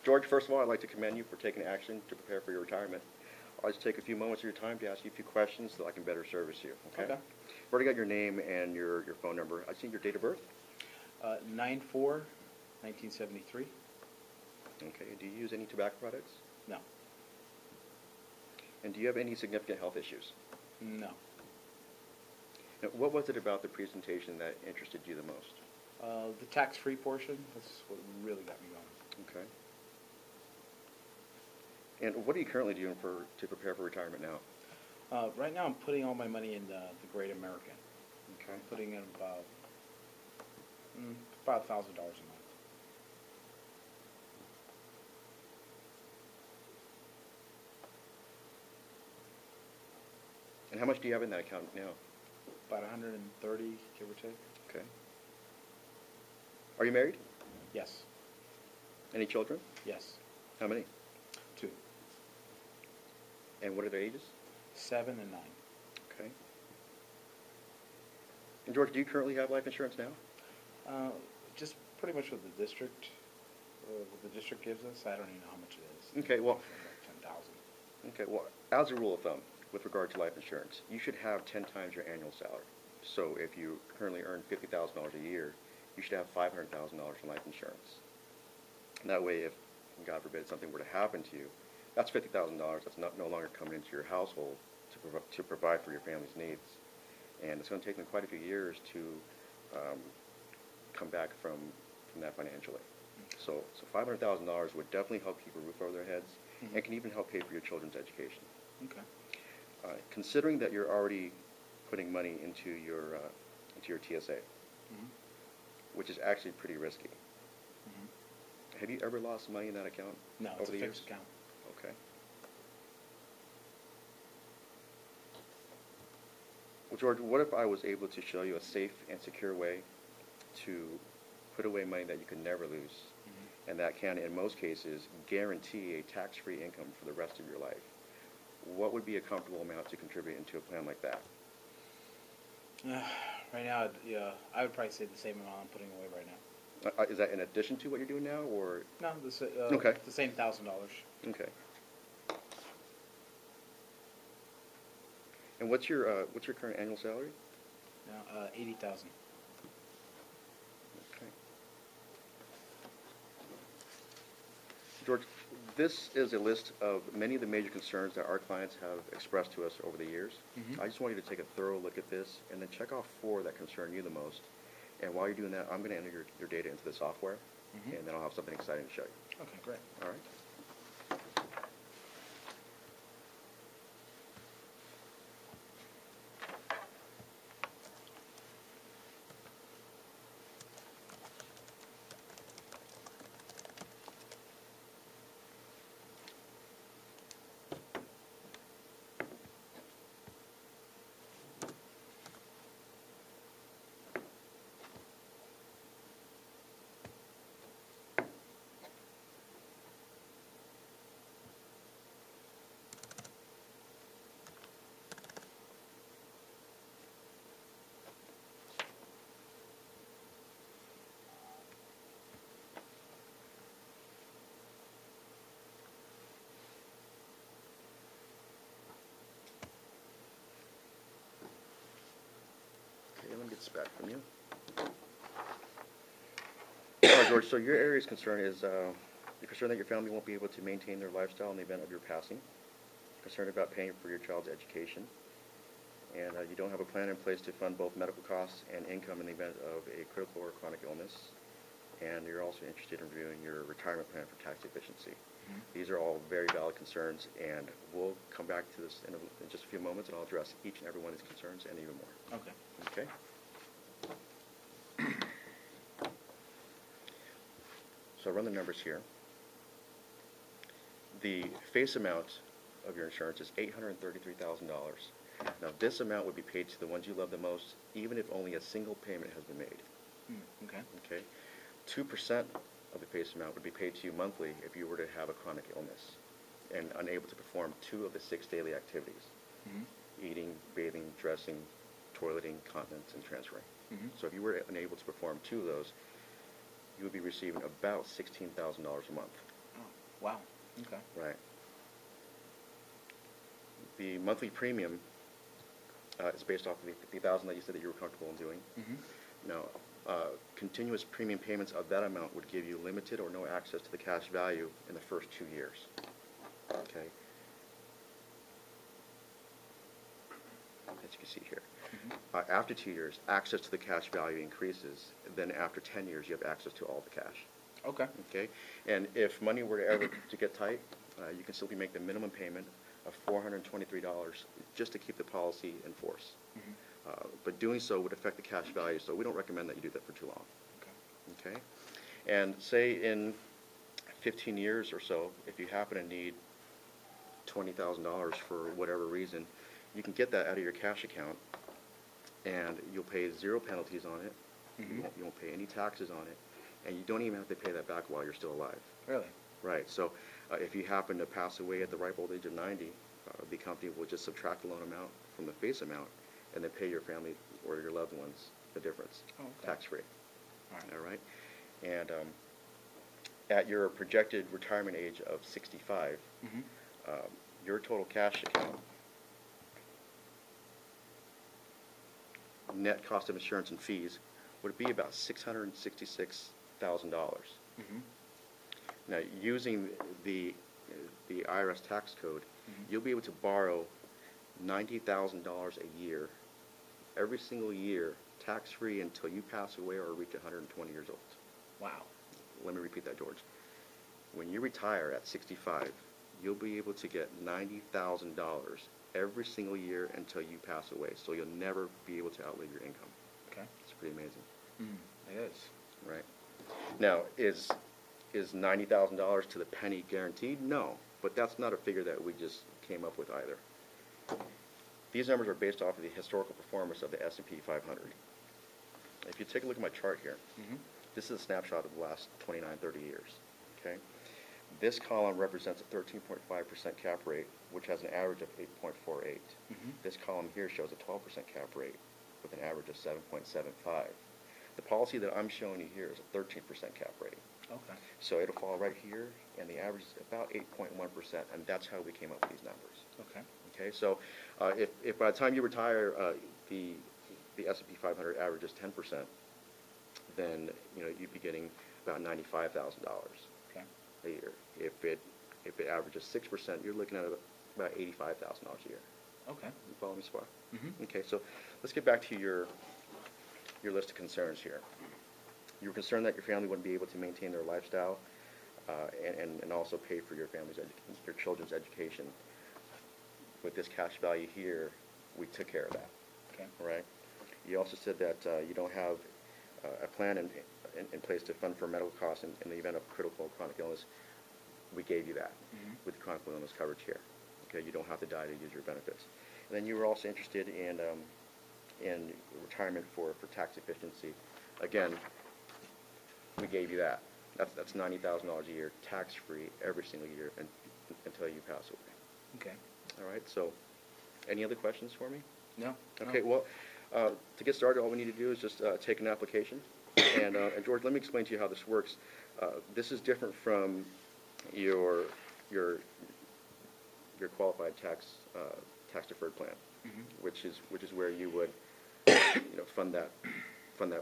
George, first of all, I'd like to commend you for taking action to prepare for your retirement. I'll just take a few moments of your time to ask you a few questions so I can better service you, okay? Okay. I've already got your name and your phone number. I see your date of birth. 9/4/1973. Okay. Do you use any tobacco products? No. And do you have any significant health issues? No. Now, what was it about the presentation that interested you the most? The tax-free portion, that's what really got me going. Okay. And what are you currently doing to prepare for retirement now? Right now I'm putting all my money in the Great American. Okay. I'm putting in about $1,000 a month. And how much do you have in that account now? About 130, give or take. Okay. Are you married? Yes. Any children? Yes. How many? 2. And what are their ages? 7 and 9. Okay. And George, do you currently have life insurance now? Just pretty much what the district gives us. I don't even know how much it is. Okay, well, Like 10,000. okay, well, as a rule of thumb, with regard to life insurance, you should have 10 times your annual salary. So if you currently earn $50,000 a year, you should have $500,000 in life insurance. And that way, if, God forbid, something were to happen to you, that's $50,000 that's no longer coming into your household to provide for your family's needs. And it's going to take them quite a few years to come back from that financially. So $500,000 would definitely help keep a roof over their heads, and can even help pay for your children's education. Okay. Considering that you're already putting money into your TSA, which is actually pretty risky. Have you ever lost money in that account? No, over it's a the fixed years? account. Okay. Well, George, what if I was able to show you a safe and secure way to put away money that you could never lose, and that can, in most cases, guarantee a tax-free income for the rest of your life? What would be a comfortable amount to contribute into a plan like that? Right now, I would probably say the same amount I'm putting away right now. Is that in addition to what you're doing now, or? No, Okay. the same $1,000. Okay. And what's your current annual salary? Now, 80,000. Okay. George, this is a list of many of the major concerns that our clients have expressed to us over the years. I just want you to take a thorough look at this and then check off 4 that concern you the most. And while you're doing that, I'm going to enter your data into the software, and then I'll have something exciting to show you. Okay, great. All right? Okay, let me get this back from you. All right, George, so your area's concern is you're concerned that your family won't be able to maintain their lifestyle in the event of your passing, concerned about paying for your child's education, and you don't have a plan in place to fund both medical costs and income in the event of a critical or chronic illness, and you're also interested in reviewing your retirement plan for tax efficiency. These are all very valid concerns, and we'll come back to this in just a few moments, and I'll address each and every one of these concerns and even more. Okay. Okay? So I'll run the numbers here. The face amount of your insurance is $833,000. Now, this amount would be paid to the ones you love the most, even if only a single payment has been made. Okay. Okay? 2% of the face amount would be paid to you monthly if you were to have a chronic illness and unable to perform 2 of the 6 daily activities: eating, bathing, dressing, toileting, continence, and transferring. So if you were unable to perform 2 of those, you would be receiving about $16,000 a month. Oh. Wow. Okay. Right. The monthly premium is based off of the 50,000 that you said that you were comfortable in doing. Mm-hmm. Now, continuous premium payments of that amount would give you limited or no access to the cash value in the first 2 years. Okay. As you can see here. Mm-hmm. After 2 years, access to the cash value increases. Then after 10 years, you have access to all the cash. Okay. Okay. And if money were to ever to get tight, you can simply make the minimum payment of $423 just to keep the policy in force. Mm-hmm. But doing so would affect the cash value, so we don't recommend that you do that for too long. Okay. Okay? And say in 15 years or so, if you happen to need $20,000 for whatever reason, you can get that out of your cash account, and you'll pay 0 penalties on it. Mm-hmm. You won't pay any taxes on it, and you don't even have to pay that back while you're still alive. Really? Right. So if you happen to pass away at the ripe old age of 90, the company will just subtract the loan amount from the face amount and then pay your family or your loved ones the difference, Oh, okay. tax-free. All right. All right? And at your projected retirement age of 65, Mm-hmm. your total cash account, net cost of insurance and fees, would be about $666,000. Mm-hmm. Now, using the IRS tax code, Mm-hmm. you'll be able to borrow $90,000 a year, every single year, tax-free until you pass away or reach 120 years old. Wow. Let me repeat that, George. When you retire at 65, you'll be able to get $90,000 every single year until you pass away. So you'll never be able to outlive your income. Okay. It's pretty amazing. Mm, it is. Right. Now, is $90,000 to the penny guaranteed? No, but that's not a figure that we just came up with either. These numbers are based off of the historical performance of the S&P 500. If you take a look at my chart here, Mm-hmm. this is a snapshot of the last 29, 30 years. Okay. This column represents a 13.5% cap rate, which has an average of 8.48. Mm-hmm. This column here shows a 12% cap rate with an average of 7.75. The policy that I'm showing you here is a 13% cap rate. Okay. So it'll fall right here, and the average is about 8.1%, and that's how we came up with these numbers. Okay. Okay, so if by the time you retire, the S&P 500 averages 10%, then you'd be getting about $95,000 Okay. a year. If it averages 6%, you're looking at about $85,000 a year. Okay. You follow me so far? Mm-hmm. Okay, so let's get back to your list of concerns here. You were concerned that your family wouldn't be able to maintain their lifestyle and also pay for your children's education. With this cash value here, we took care of that. Okay. All right. You also said that you don't have a plan in place to fund for medical costs in the event of critical chronic illness. We gave you that Mm-hmm. with the chronic illness coverage here. Okay, you don't have to die to use your benefits. And then you were also interested in retirement for tax efficiency. Again, we gave you that. That's $90,000 a year, tax-free every single year until you pass away. Okay. All right. So, any other questions for me? No. Okay. No. Well, to get started, all we need to do is just take an application. And George, let me explain to you how this works. This is different from your qualified tax deferred plan, Mm-hmm. which is where you would fund that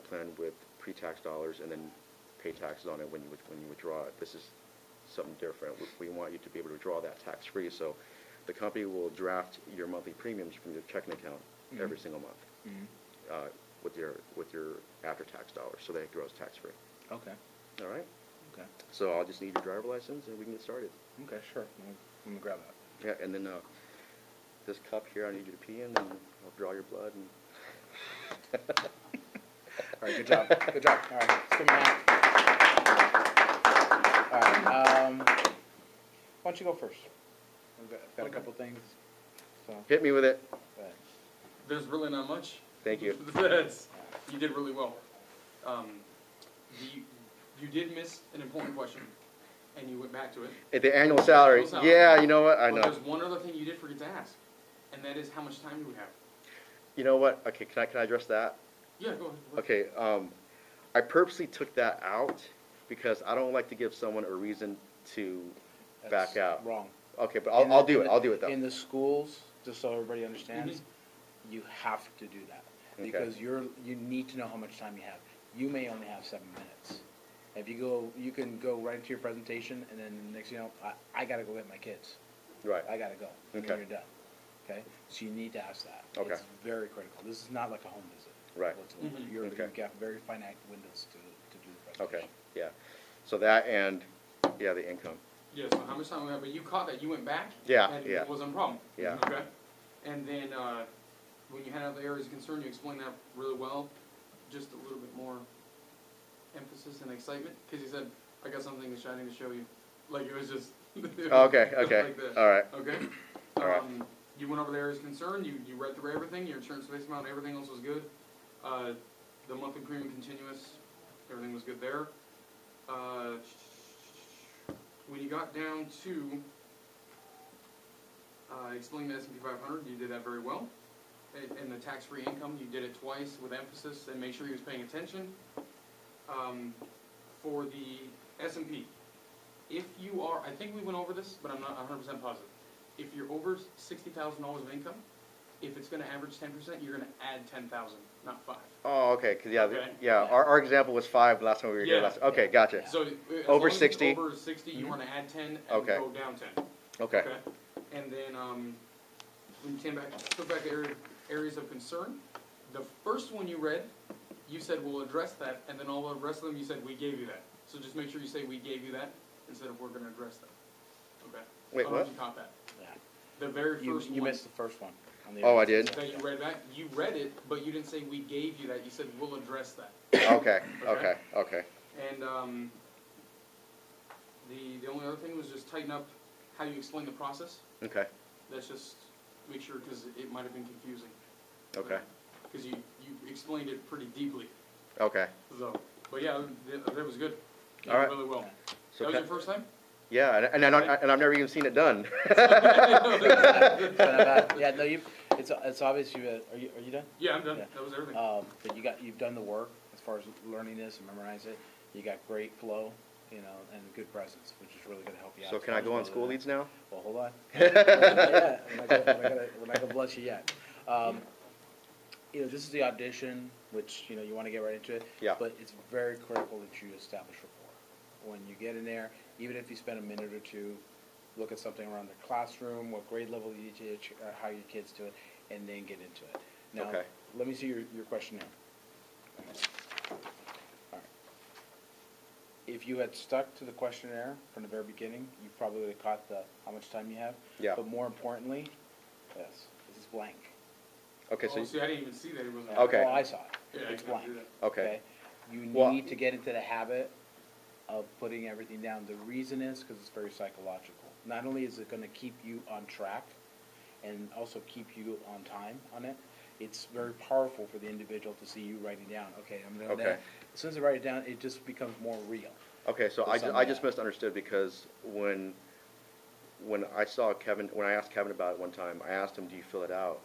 plan with pre-tax dollars and then pay taxes on it when you withdraw it. This is something different. We want you to be able to withdraw that tax-free. So the company will draft your monthly premiums from your checking account Mm-hmm. every single month Mm-hmm. with your after-tax dollars, so that it grows tax-free. Okay. All right. Okay. So I'll just need your driver license and we can get started. Okay. Sure. Let me grab that. Yeah, and then this cup here I need you to pee in, and I'll draw your blood. And All right. Good job. Good job. All right. Let's give me that. All right. Why don't you go first? I've got a Okay. couple things. So. hit me with it. Go ahead. There's really not much. Thank you. You did really well. You did miss an important question, and you went back to it. At the annual salary. Annual salary. Yeah, you know what? I But know. there's one other thing you did forget to ask, and that is how much time you would have. You know what? Okay, can I address that? Yeah, go ahead. Okay, I purposely took that out because I don't like to give someone a reason to back out. Wrong. Okay, but In I'll the- do in it. the- I'll do it though. In the schools, just so everybody understands, you have to do that. Okay. Because you need to know how much time you have. You may only have 7 minutes. If you can go right into your presentation, and then the next thing you know, I gotta go get my kids. Right. I gotta go, and then Okay. you're done. Okay? So you need to ask that. Okay. It's very critical. This is not like a home visit. Right. Whatsoever. Mhm. You've Okay. got very finite windows to do the presentation. Okay. Yeah. So that and yeah, the income. Yeah, so how much time we have, but you caught that, you went back? Yeah, And yeah. it wasn't a problem? Yeah. Okay. And then, when you had out the areas of concern, you explained that really well, just a little bit more emphasis and excitement, because you said, I got something exciting to show you, like it was just. Okay. Okay. Like that. All right. Okay. All right. You went over the areas of concern, you read through everything, your insurance face amount, everything else was good. The monthly premium continuous, everything was good there. When you got down to explain the S&P 500, you did that very well. And the tax-free income, you did it twice with emphasis and make sure you was paying attention. For the S&P, if you are, I think we went over this, but I'm not 100% positive. If you're over $60,000 of income, if it's going to average 10%, you're going to add 10,000, not 5. Oh, okay. Cause yeah, Okay. yeah. Our example was 5 last time we were here. Yeah. Okay, gotcha. So as Over long as it's 60. over 60, you want to add 10 and Okay. go down 10. Okay. And then when you came back, took back the areas of concern, the first one you read, you said we'll address that, and then all the rest of them you said we gave you that. So just make sure you say we gave you that instead of we're going to address that. Okay. Wait, I don't know what? if you caught that. Yeah. The very first You one missed the first one. On the Oh, I areas. did? that you read back, you read it, but you didn't say we gave you that. You said we'll address that. Okay. Okay. Okay. And the only other thing was just tighten up how you explain the process. Okay. That's just make sure, because it might have been confusing. Okay. Because you explained it pretty deeply. Okay. So, but yeah, that was good. All right. Really well. So That was ca- your first time? yeah, and I've never even seen it done. It's not bad. Yeah, no, it's obvious are you done? Yeah, I'm done. Yeah. That was everything. But you've done the work as far as learning this and memorize it. You got great flow, and good presence, which is really gonna help you out. So as can far I as go on whether school that- leads now? Well, hold on. Not yet. We're not gonna bless you yet. This is the audition, which, you wanna get right into it. Yeah. But it's very critical that you establish rapport. When you get in there, even if you spend a minute or two, look at something around the classroom, what grade level you teach, how your kids do it, and then get into it. Now, Okay. let me see your questionnaire. All right. If you had stuck to the questionnaire from the very beginning, you probably would have caught how much time you have. Yeah. But more importantly, this is blank. Okay. So see, I didn't even see that it was. Okay. Oh, I saw it. Yeah, I It's couldn't blank. do that. Okay. You Well- need to get into the habit of putting everything down. The reason is because it's very psychological. Not only is it going to keep you on track and also keep you on time on it, it's very powerful for the individual to see you writing down, okay, I'm doing Okay. that. As soon as I write it down, it just becomes more real. Okay, so To I sum I it just up. misunderstood because when I saw Kevin, when I asked Kevin about it one time, I asked him, "Do you fill it out?"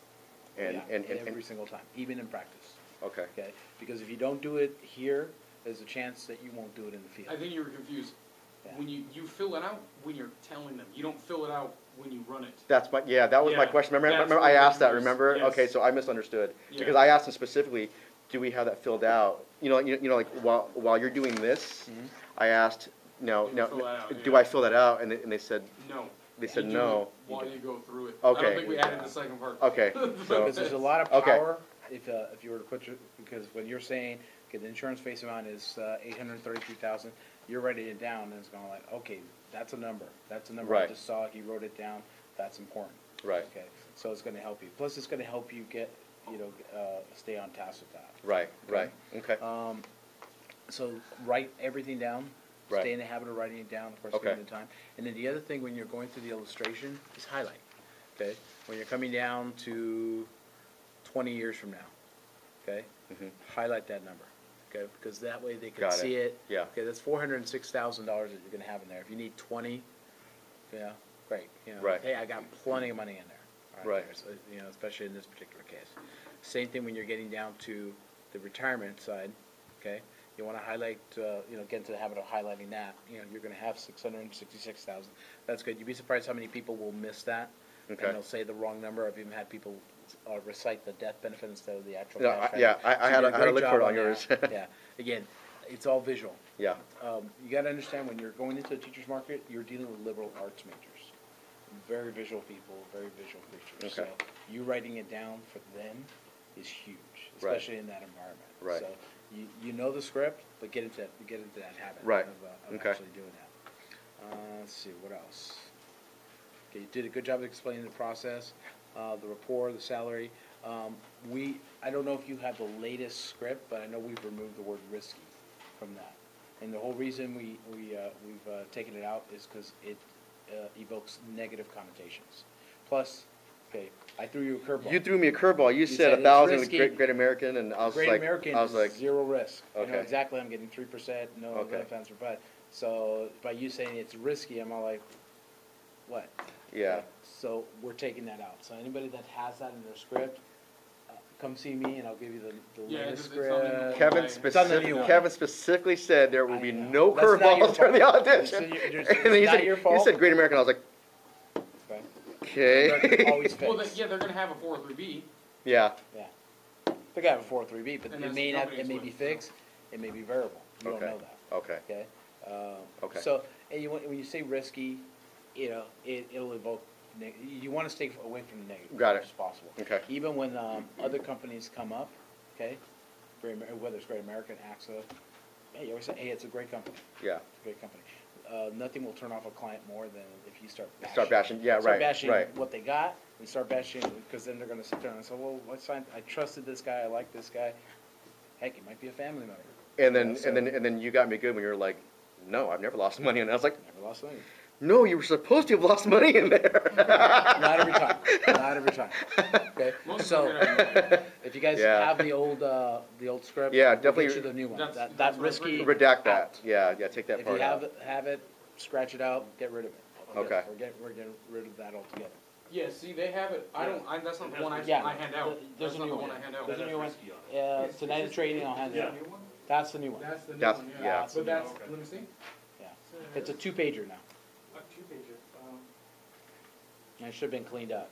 And Yeah, every single time, even in practice, okay, okay? Because if you don't do it here, there's a chance that you won't do it in the field. I think you were confused. Yeah. When you fill it out when you're telling them. You don't fill it out when you run it. that was my Yeah, question. Remember, that's remember what I it asked that. was. Remember? Yes. Okay, so I misunderstood Yeah. because I asked him specifically, "Do we have that filled out?" Like while you're doing this, Mhm. I asked, "No, You no, fill that out, do yeah. I fill that out?" And they said, No. They You said do no. it while you go through it. Okay. I don't think we added the second part. "Okay." So Because there's a lot of Okay. power if you were to put because when you're saying, okay, the insurance face amount is 833,000, you're writing it down and it's going like, okay, that's a number. That's a number I Right. just saw. He wrote it down. That's important. right, Okay, so it's going to help you. Plus, it's going to help you get, stay on task with that. right, right. Okay, So write everything down. Right. Stay in the habit of writing it down, of course, Okay. given the time. And then the other thing when you're going through the illustration is highlight. Okay, when you're coming down to 20 years from now, okay, Mhm. highlight that number. Okay, because that way they can Got it. see it. Yeah. Okay, that's $406,000 that you're going to have in there. If you need 20, yeah, great. Right. Hey, I got plenty of money in there. Right. There. So, especially in this particular case. Same thing when you're getting down to the retirement side. Okay, you wanna highlight, get into the habit of highlighting that, you're gonna have 666,000. That's good. You'd be surprised how many people will miss that. Okay. And they'll say the wrong number. I've even had people recite the death benefit instead of the actual Yeah, cash yeah, value. I So had you a- did I had a great look job for it on that. yours. Yeah, again, it's all visual. Yeah, You gotta understand, when you're going into a teacher's market, you're dealing with liberal arts majors. Very visual people, very visual creatures. Okay. So you writing it down for them is huge, Right. especially in that environment. Right. So you know the script, but get into that habit Right. of Okay. actually doing that. Let's see, what else? Okay, you did a good job of explaining the process, the rapport, the salary. I don't know if you have the latest script, but I know we've removed the word risky from that. And the whole reason we've taken it out is because it evokes negative connotations. Plus, okay, I threw you a curveball. you threw me a curveball. You said said it's 1,000 with risky. Great American, and I was Great like, American I was like, is zero risk. I know Okay. exactly I'm getting 3%, no Okay. offense, but so by you saying it's risky, I'm all like, what? yeah, So we're taking that out. So anybody that has that in their script, come see me and I'll give you the Yeah, latest it's on the- script. Kevin It's on the new one. Kevin specifically said there will I be know. no That's not your curveballs during the fault. audition. It's And then not your he fault. said Great American. I was like, Okay. They're okay. always Well, fixed. they're gonna have a 403B. Yeah. Yeah. They're gonna have a 403B, but And it that's may not, nobody's it may be with, so. fixed, it may be variable. You don't Okay. know that, Okay. okay? Okay. So, and when you say risky, it'll evoke, you wanna stay away from the negative. Got as it. much as possible. Okay. Even when, other companies come up, okay, whether it's Great American, AXA, hey, you always say, hey, it's a great company. Yeah. It's a great company. Nothing will turn off a client more than if you start bashing. Start bashing. Yeah. Start Right. bashing Right. what they got, and start bashing, because then they're gonna sit there and say, well, I trusted this guy, I like this guy. Heck, he might be a family member. And then Yeah, so- and then you got me good when you were like, no, I've never lost money, and I was like, Never lost money. no, you were supposed to have lost money in there. Not every time, not every time, okay? Most of So, them are gonna- if you guys Yeah. have the old script. Yeah, we'll definitely get you the new one, That's- that that's what I risky. figured. Redact that. out. Yeah. Yeah. Take that If part you out. have it, scratch it out, get rid of it. Okay. We're getting rid of that altogether. Yeah, see, they have it, that's not the one I Yeah. hand out. There's That's a not new the one. one I hand out. There's a new one. Is- Tonight in is- training, I'll hand it is out. that the new one? That's the new one, That's the new That's- one, yeah. yeah. That's the But new that's, one. let me see. yeah. It's a 2-pager now. A 2-pager. And it should've been cleaned up.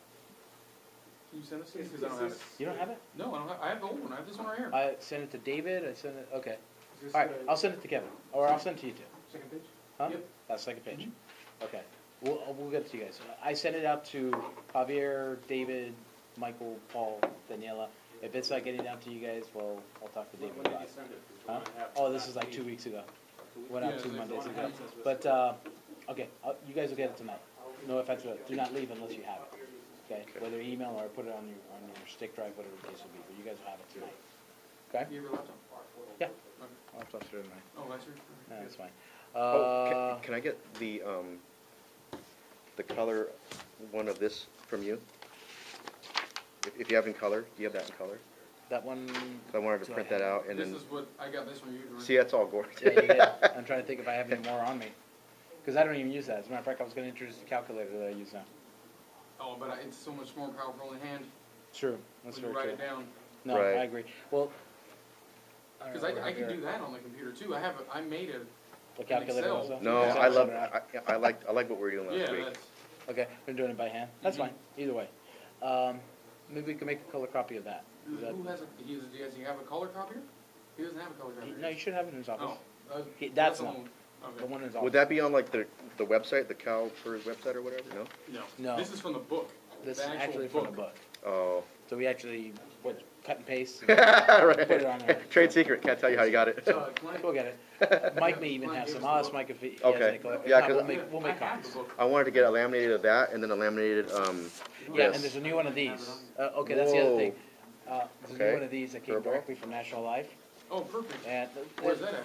Can you send this to me? Because I don't have it. You don't have it? No, I don't have, I have the old one, I have this one right here. I sent it to David, okay. Is this Alright, the I'll send it to Kevin, or I'll send it to you too. Second page? Huh? Yep. That's second page. Okay, we'll get it to you guys. I sent it out to Javier, David, Michael, Paul, Daniela. If it's not getting down to you guys, well, I'll talk to David about it. Huh? Oh, this is like 2 weeks ago. Went out Yeah, 2 it's Mondays like ago. 4 months. But, okay, you guys will get it tonight. No offense, but do not leave unless you have it. Okay, whether email or put it on your stick drive, whatever the case will be, but you guys will have it tonight. Okay? You have your laptop? Yeah. Okay. Laptop's here tonight. Oh, that's your. That's fine. Oh, can I get the color one of this from you? If you have in color, do you have that in color? That one. I wanted to do I print have that it? out and This then, is what, I got this from you. Doreen. see, that's all gorgeous. Yeah, you did. I'm trying to think if I have any more on me. Because I don't even use that. As a matter of fact, I was going to introduce the calculator that I use now. Oh, but it's so much more powerful in hand True. That's when you very write true. it down. No, Right. I agree. Well, Because I can do that on the computer too. I made a. The calculator Excel. also? No, Excel I love, center app. I like what we were doing Yeah, last week. that's, Okay, we're doing it by hand. That's Mhm. fine. Either way. Maybe we can make a color copy of that. who Is that- has a, does he have a color copier? He doesn't have a color copier. No, you should have it in his office. Oh. That's the not. one. The Okay. one in his office. Would that be on like the website, the CalPERS website or whatever? No? No. This is from the book. This the is actual actually from the book. Oh. So we actually, cut and paste. and Right. Put it on there. Trade secret, can't tell you how you got it. We'll get it. Mike may even have some. I'll ask Mike if he has Okay. any color. If Yeah, not, 'cause we'll make I have copies. the book. I wanted to get a laminated of that and then a laminated, Yeah, this. and there's a new one of these. Okay, that's the other Whoa. thing. There's a new Okay. one of these that came Purple. directly from National Life. Oh, perfect. And Where's that at?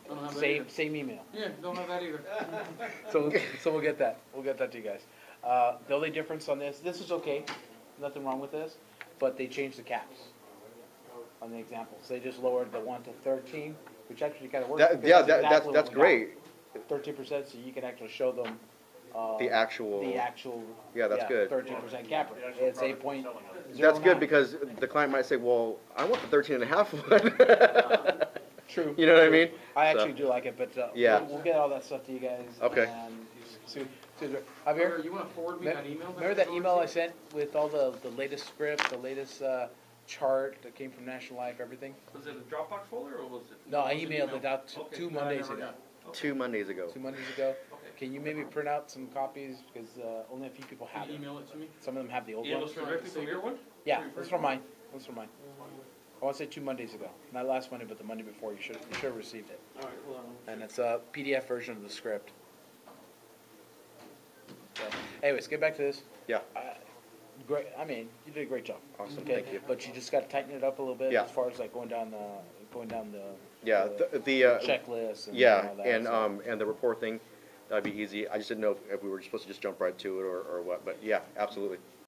I don't have that same, either. same email. Yeah, don't have that either. So we'll get that. We'll get that to you guys. The only difference on this is okay. Nothing wrong with this, but they changed the caps on the examples. They just lowered the 1 to 13, which actually kind of works. That, because yeah, exactly that's what we got. great. 13%, so you can actually show them, The actual. Yeah, that's good. 13% cap rate. It's 8.09. That's good because the client might say, well, I want the 13 and a half one. True. You know what I mean? I So- actually do like it, but Yeah. we'll get all that stuff to you guys. Okay. And Javier, Javier, you wanna forward me that email? remember that email I sent with all the latest script, the latest chart that came from National Life, everything? Was it a Dropbox folder or was it? No, I It was an emailed email. it out Okay. two That I Mondays never ago. got. 2 Mondays ago. 2 Mondays ago. Okay. Can you maybe print out some copies, because only a few people have Can you it. email it to me? Some of them have the old Email ones. us directly from your one? Yeah, that's from mine. That's from mine. I want to say 2 Mondays ago. Not last Monday, but the Monday before. You should have received it. Alright, well. And it's a PDF version of the script. So, anyways, get back to this. Yeah. Great. I mean, you did a great job. Awesome, Okay, thank you. but you just got to tighten it up a little bit Yeah. as far as like going down the Yeah, the the checklist. And yeah, all that, and so. and the report thing, that'd be easy. I just didn't know if we were supposed to just jump right to it or what, but yeah, absolutely.